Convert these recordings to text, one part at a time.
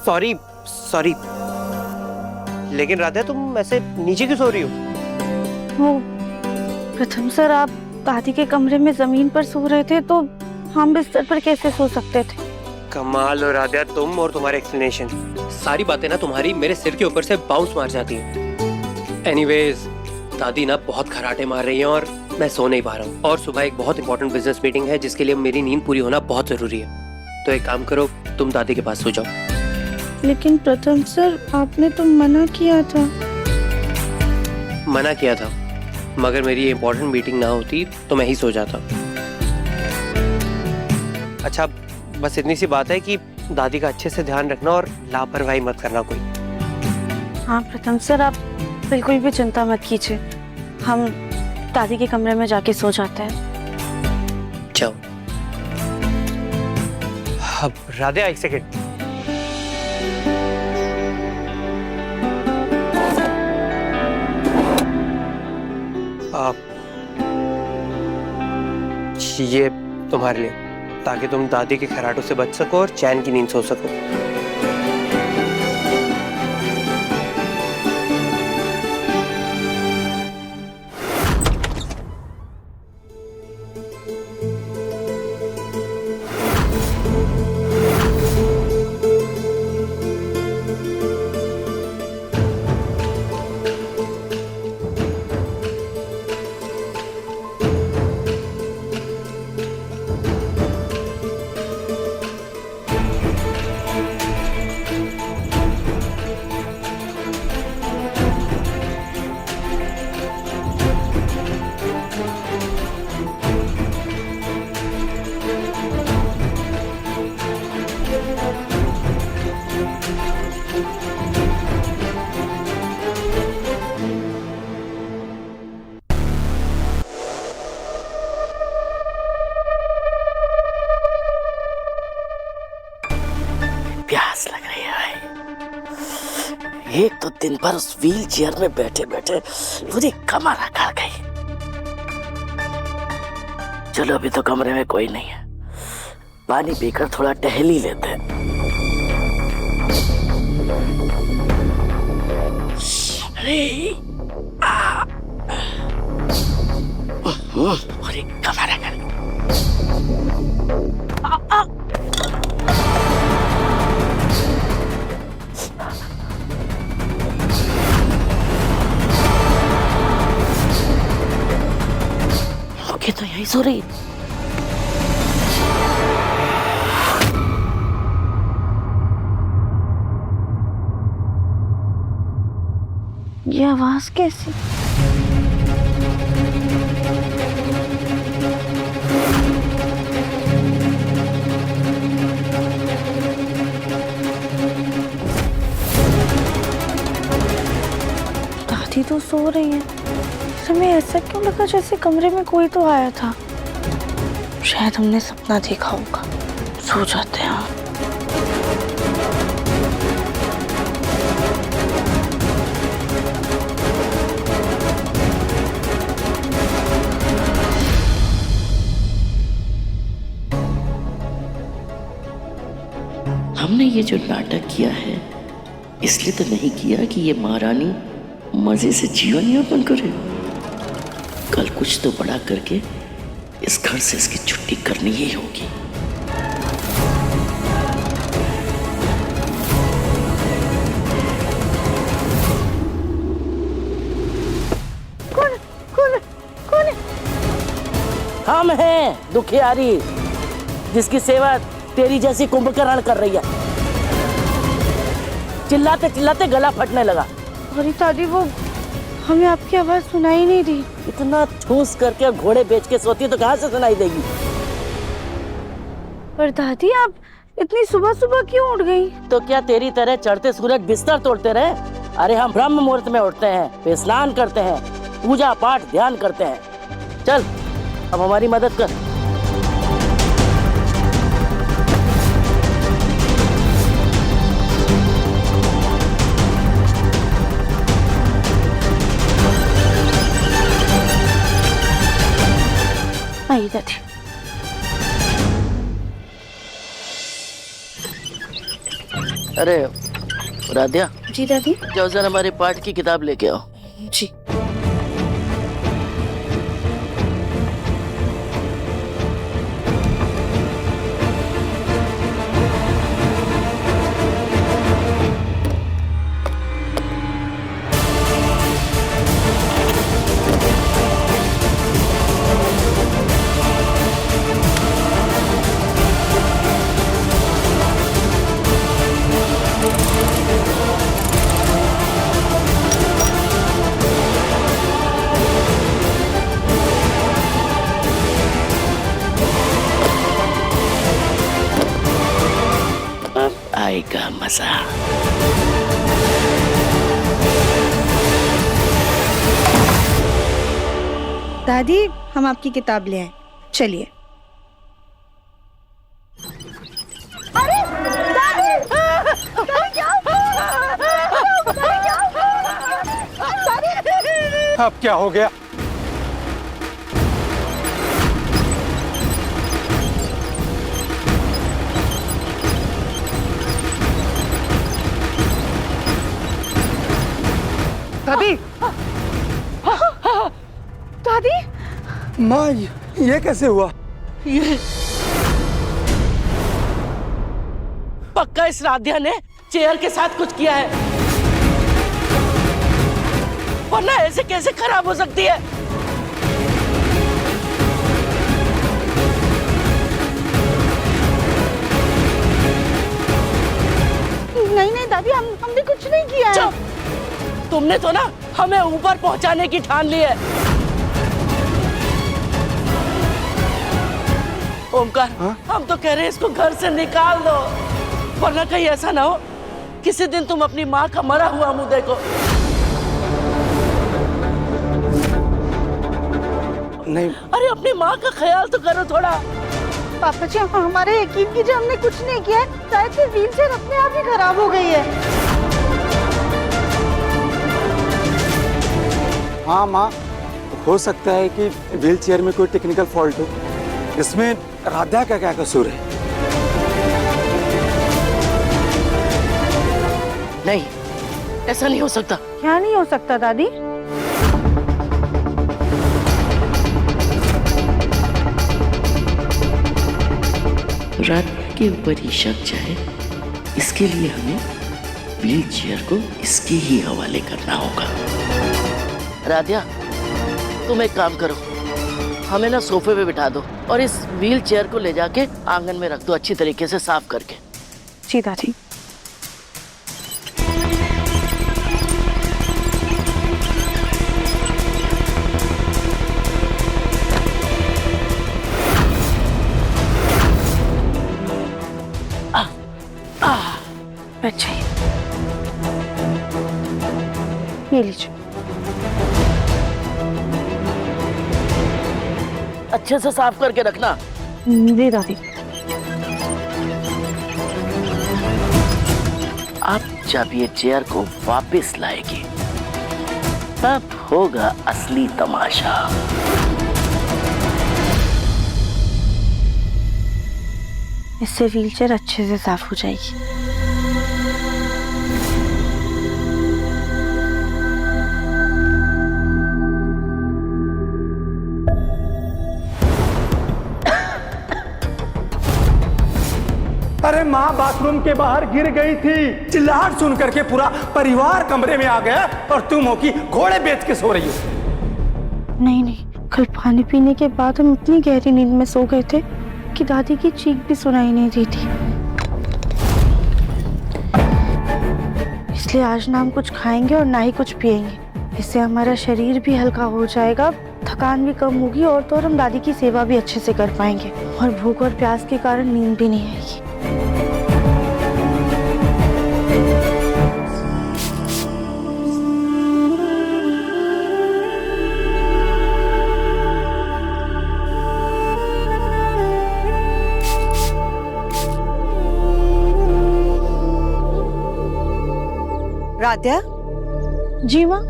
Sorry sorry, लेकिन राधा तुम ऐसे नीचे क्यों सो रही हो? वो प्रथम सर, आप दादी के कमरे में जमीन पर सो रहे थे तो हम बिस्तर पर कैसे सो सकते थे? कमाल हो राधा, तुम और तुम्हारे एक्सप्लेनेशन। सारी बातें ना तुम्हारी मेरे सिर के ऊपर से बाउंस मार जाती हैं। एनीवेज, दादी ना बहुत खराटे मार रही हैं और मैं सो नहीं पा रहा हूँ। और सुबह एक बहुत इंपॉर्टेंट बिजनेस मीटिंग है जिसके लिए मेरी नींद पूरी होना बहुत जरूरी है। तो एक काम करो, तुम दादी के पास सो जाओ। लेकिन प्रथम सर, आपने तो मना किया था। मना किया था, मगर मेरी इंपॉर्टेंट मीटिंग ना होती तो मैं ही सो जाता। अच्छा, बस इतनी सी बात है कि दादी का अच्छे से ध्यान रखना और लापरवाही मत करना कोई। हाँ प्रथम सर, आप बिल्कुल भी चिंता मत कीजिए, हम दादी के कमरे में जाके सो जाते हैं। जाओ। अब राधे, एक सेकेंड। ये तुम्हारे लिए, ताकि तुम दादी के खराटों से बच सको और चैन की नींद सो सको। प्यास लग रही है भाई। एक तो दिन भर उस व्हील चेयर में बैठे बैठे पूरी कमर अकड़ गई। चलो अभी तो कमरे में कोई नहीं है, पानी पीकर थोड़ा टहल ही लेते हैं। अरे कमर अकड़। ओके, तो यही सो रही। ये आवाज कैसी? दादी तो सो रही है, हमें ऐसा क्यों लगा जैसे कमरे में कोई तो आया था? शायद हमने सपना देखा होगा। सो जाते हैं। हमने ये जो नाटक किया है इसलिए तो नहीं किया कि ये महारानी मजे से जीवन यापन करे। कल कुछ तो बड़ा करके इस घर से इसकी छुट्टी करनी ही होगी। कौन कौन कौन है? हम हैं दुखियारी, जिसकी सेवा तेरी जैसी कुंभकर्ण कर रही है। चिल्लाते चिल्लाते गला फटने लगा। अरे दादी, वो हमें आपकी आवाज सुनाई नहीं दी। इतना ठूस करके घोड़े बेच के सोती तो कहाँ से सुनाई देगी? पर दादी, आप इतनी सुबह सुबह क्यों उठ गई? तो क्या तेरी तरह चढ़ते सूरज बिस्तर तोड़ते रहे? अरे हम ब्रह्म मुहूर्त में उठते हैं, फिर स्नान करते हैं, पूजा पाठ ध्यान करते हैं। चल अब हमारी मदद कर। आई दादी। अरे राधिया, जी दादी। जाओ जरा हमारे पाठ की किताब लेके आओ। जी। अब आएगा मजा। दादी, हम आपकी किताब ले आए, चलिए। अब क्या हो गया? दादी। दादी। माँ, ये कैसे हुआ? ये पक्का इस राधिया ने चेयर के साथ कुछ किया है, वरना ऐसे कैसे खराब हो सकती है? नहीं नहीं दादी, हमने कुछ नहीं किया है। चुप! तुमने तो ना हमें ऊपर पहुंचाने की ठान ली है। ओमकार, हम तो कह रहे हैं इसको घर से निकाल दो, वरना कहीं ऐसा ना हो किसी दिन तुम अपनी माँ का मरा हुआ मुंह देखो। नहीं। अरे अपनी माँ का ख्याल तो करो थोड़ा। पापा जी, हमारे यकीन कीजिए, हमने कुछ नहीं किया है। शायद से व्हीलचेयर अपने आप ही खराब हो गई है। हाँ माँ, हो सकता है कि व्हील चेयर में कोई टेक्निकल फॉल्ट हो। इसमें राधा का क्या कसूर है? नहीं, ऐसा नहीं हो सकता। क्या नहीं हो सकता दादी? रात के ऊपर ही शक जाए, इसके लिए हमें व्हील चेयर को इसके ही हवाले करना होगा। राधिया, तुम एक काम करो, हमें ना सोफे पे बिठा दो और इस व्हील चेयर को ले जाके आंगन में रख दो, अच्छी तरीके से साफ करके। जी दादी। अच्छा, ये लीजिए। अच्छे से साफ करके रखना। जी दादी। अब जब ये चेयर को वापस लाएगी, तब होगा असली तमाशा। इससे व्हीलचेयर अच्छे से साफ हो जाएगी। अरे माँ बाथरूम के बाहर गिर गई थी। चिल्लाहट सुन करके पूरा परिवार कमरे में आ गया और तुम हो कि घोड़े बेच के सो रही हो। नहीं नहीं, कल पानी पीने के बाद हम इतनी गहरी नींद में सो गए थे कि दादी की चीख भी सुनाई नहीं दी थी। इसलिए आज ना हम कुछ खाएंगे और ना ही कुछ पिएंगे। इससे हमारा शरीर भी हल्का हो जाएगा, थकान भी कम होगी और तो और हम दादी की सेवा भी अच्छे से कर पाएंगे और भूख और प्यास के कारण नींद भी नहीं आएगी। राध्या, जी माँ।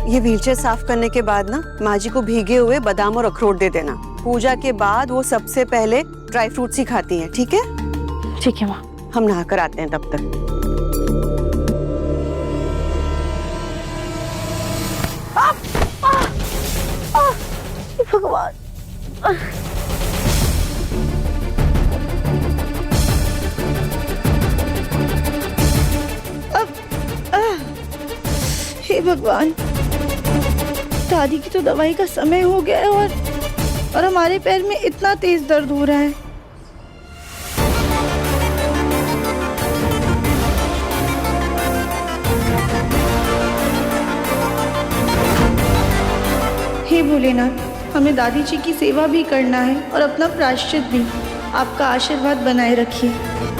ये व्हीलचेयर साफ करने के बाद ना माँ जी को भीगे हुए बादाम और अखरोट दे देना। पूजा के बाद वो सबसे पहले ड्राई फ्रूट्स ही खाती हैं, ठीक है? ठीक है माँ। हम नहा कर आते हैं तब तक। भगवान। हे भगवान, दादी की तो दवाई का समय हो गया है और हमारे पैर में इतना तेज दर्द हो रहा है। हे भोलेनाथ, हमें दादी जी की सेवा भी करना है और अपना प्रायश्चित भी। आपका आशीर्वाद बनाए रखिए।